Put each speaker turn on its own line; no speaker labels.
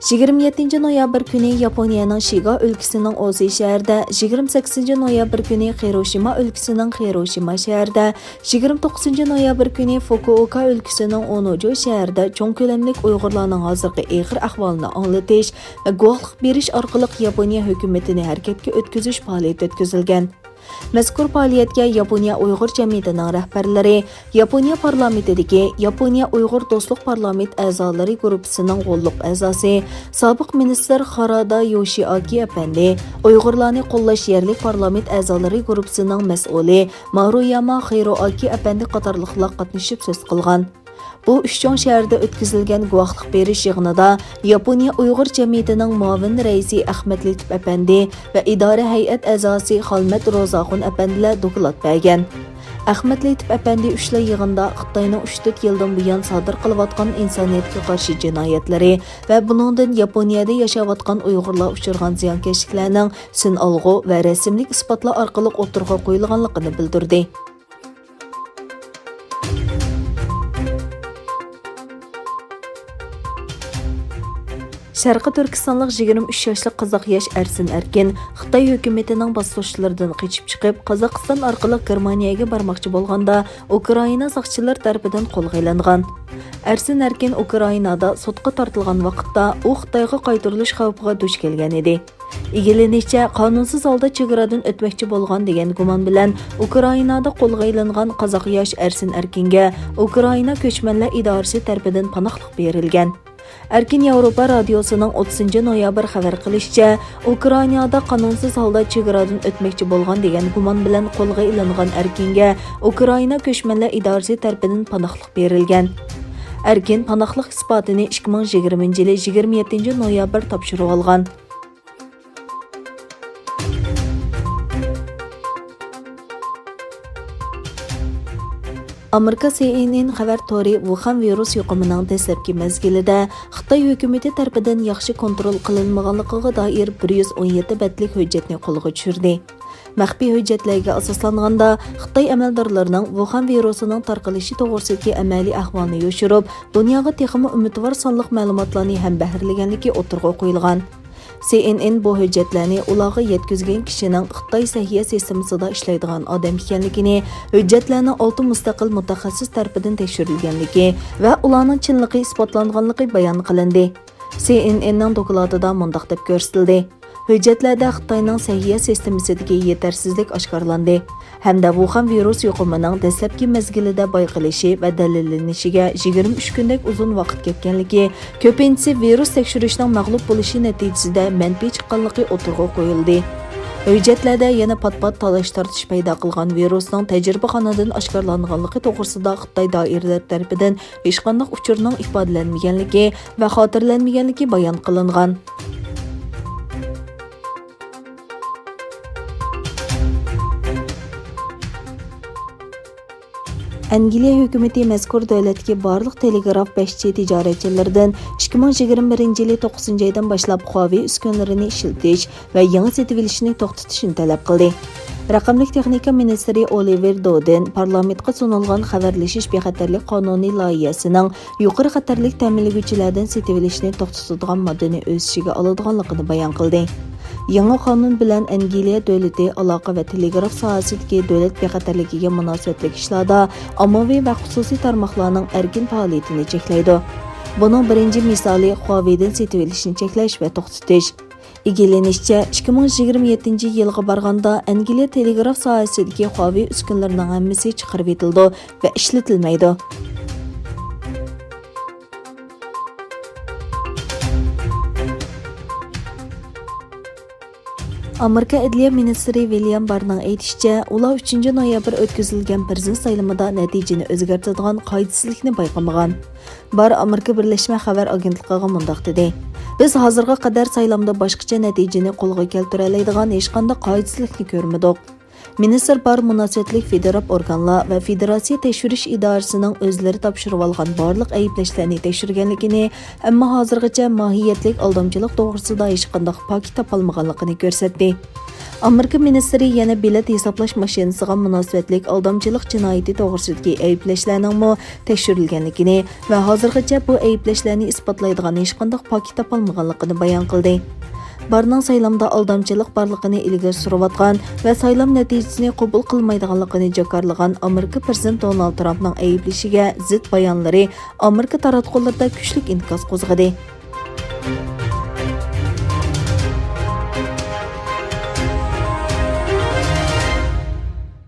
27 noyabr kuni Yaponiyaning Shiga өлкәсенең Ozi şəhərində, 28 noyabr kuni Hiroshima өлкәсенең Hiroshima şəhərində, 29 noyabr kuni Fukuoka өлкәсенең Onojo şəhərində çoğ köləmlik Uyg'urlarning hozirgi ağır ahvolini anglatish va guvohlik berish orqali Yaponiya hökumətini hərəkətə o'tkazish faoliyati o'tkazilgan. Mazkur faoliyatga Yaponiya Uighur jamiyatining rahbarlari, Yaponiya parlamentidagi Yaponiya Uighur do'stlik parlament a'zolari guruhining qo'lliq a'zosi, sobiq ministr Harada Yoshiaki apandi, Uyg'urlarni qo'llash yerlik parlament a'zolari guruhining mas'uli Maruyama Hiroaki apandi qatorliqlar qatnashib so'z qilgan. Bu uchun şəhərdə ötküzülgən guvohlik berish yig'inida Yaponiya Uighur jamiyatining muavin raisi Ahmad Latif apandi va idora hay'at a'zosi Xolmat Rozaxun apandilar doklad bergan. Ahmad Latif apandi ushla yig'inda Xitoyning 3-4 yildan buyon sodir qilayotgan insoniyatga qarshi jinoyatlari va buningdan Yaponiyada yashayotgan Uyg'urlar uchirgan ziyonkashliklarning sin olg'u va rasmlik isbotlar orqali o'tirg'a qo'yilganligini bildirdi. Şərqi Türkistonluq 23 yaşlı Qazaq yaş Ersin Erkin Xitay hökumətinin basqıçlarından qeçib çıxıb Qazaqistan orqali Germaniyaga barmoqchi bo'lganda Ukraina saqchilar tarafidan qo'lga olingan. Ersin Erkin Ukrainada sudga tortilgan vaqtda u Xitoyga qaytarilish xavfiga duch kelgan edi. İgilinishicha, qonunsiz holda chegaradan o'tmoqchi bo'lgan degan gumon bilan Ukrainada qo'lga olingan Qozaq yaş Ersin Erkinga Ukraina ko'chmanlar idorasi tarafidan panohlik berilgan. Erkin Yevropa radiosuning 30 noyabr xabar qilishicha, Ukrainada qonunsiz holda chegaradan o'tmoqchi bo'lgan degan gumon bilan qo'lga olingan Erkinga Ukraina ko'chmanlar idorasi tarafidan panohlik berilgan. Erkin panohlik isbotini 2020 yil 27 noyabr topshirib olgan. Amerika CNN xabar tori Wuhan virus yuqumining dastlabki mezgilida Xitoy hukumati tarafidan yaxshi kontrol qilinmaganligiga doir 117 betlik hujjatni qo'lga tushirdi. Məxpىy ھۆججەتلەرگە ئاساسلانغاندا Xitoy amaldorlarining Wuhan virusining tarqalishi to'g'risidagi amaliy ahvolni yoshirib, dunyoga texmi umidvor sonliq ma'lumotlarni ham bahrilaganligi o'tirg'a qo'yilgan. CNN bu hujjatlarni ularga yetkazgan kishining Xitoy sahiya sistemasida ishlaydigan odam ekanligini, hujjatlarni 6 mustaqil mutaxassis tarafidan tekshirilganligi va ularning chinligi isbotlanganligi bayon qilindi. CNNning dokladida mundaq deb ko'rsatildi. Hujjatlarda Xitoyning sahiya sistemasidagi yetersizlik oshkorlandi hamda Wuhan virus yuqumining dastlabki mezgilida bayqilishi va dalillanishiga 23 kunlik uzun vaqt ketganligi, ko'pincha virus tekshirishning mag'lub bo'lishi natijasida manfiy chiqqanligi o'tirg'a qo'yildi. Hujjatlarda yana pat-pat talash tortish paydo qilgan virusning tajribaxonadan oshkorlanganligi to'g'risida Xitoy doiralari tarafidan hech qanday uchurning ifodalanmaganligi va xotirlanmaganligi bayon qilingan. Angliya hökuməti mazkur davlatga barliq telegraf bəşçi tijoratchilardan 2021 yili 9 aydan boshlab Huawei uskunalarini ishlatish va yangi sotib olishni to'xtatishni talab qildi. Raqamli texnika ministri Oliver Dodin parlamentga sunilgan xabarlashish bexatarlik qonuniy loyihasining yuqori xatarlik ta'minlovchilardan sotib olishni to'xtatadigan moddani o'z ichiga oladiganligini bayon qildi. Yangi qonun bilan Angliya davlati aloqa va telegraf sohasidagi davlat bexatarligiga munosabatli ishlarda ommaviy va xususiy tarmoqlarning erkin faoliyatini cheklaydi. Buning birinchi misoli Huawei'dan sotib olishni cheklash va to'xtatish. Egilenishicha, 2027 yilga borganda Angliya telegraf sohasidagi Huawei uskunalarining hammasi chiqarib etildi va ishlatilmaydi. ئامېرىكائەدلىيەمىنىستىرى William Barrning aytishicha, ular 3 noyabr o'tkazilgan prezident saylamida natijani o'zgartiradigan qoidasizlikni bayqamagan. Bar Amerika Birlashma xabar agentligiga mundaq dedi: "Biz hozirga qadar saylamda boshqacha natijani qo'lga keltira oladigan hech qanday qoidasizlikni ko'rmadik. Ministr bar münasibətlik federal organlar və federatsiya tekşürüş idarəsinin özləri tapşırıb alğan barlıq ayıplashlarni tekşürgənligini, əmma hazırgacha mahiyetlik aldamçılıq doğrusida hech qanday paki tapalmaganligini ko'rsatdi. Amerika ministri yana bilet hesaplash mashinasiga münasibətlik aldamçılıq cinayəti doğrusidagi ayıplashlarning tekshirilganligini və hazırgacha bu ayıplashlarni isbotlaydigan hech qanday paki tapalmaganligini bayon qildi. Barning saylamda aldamçılıq barlığını ilgari surayotgan və saylam natijasini qabul qilmaydiganligini jakarlagan Amerika prezidenti Donald Trumpning ayıplashiga zid bayonlari Amerika taratqularida kuchli inkas qo'zg'adi.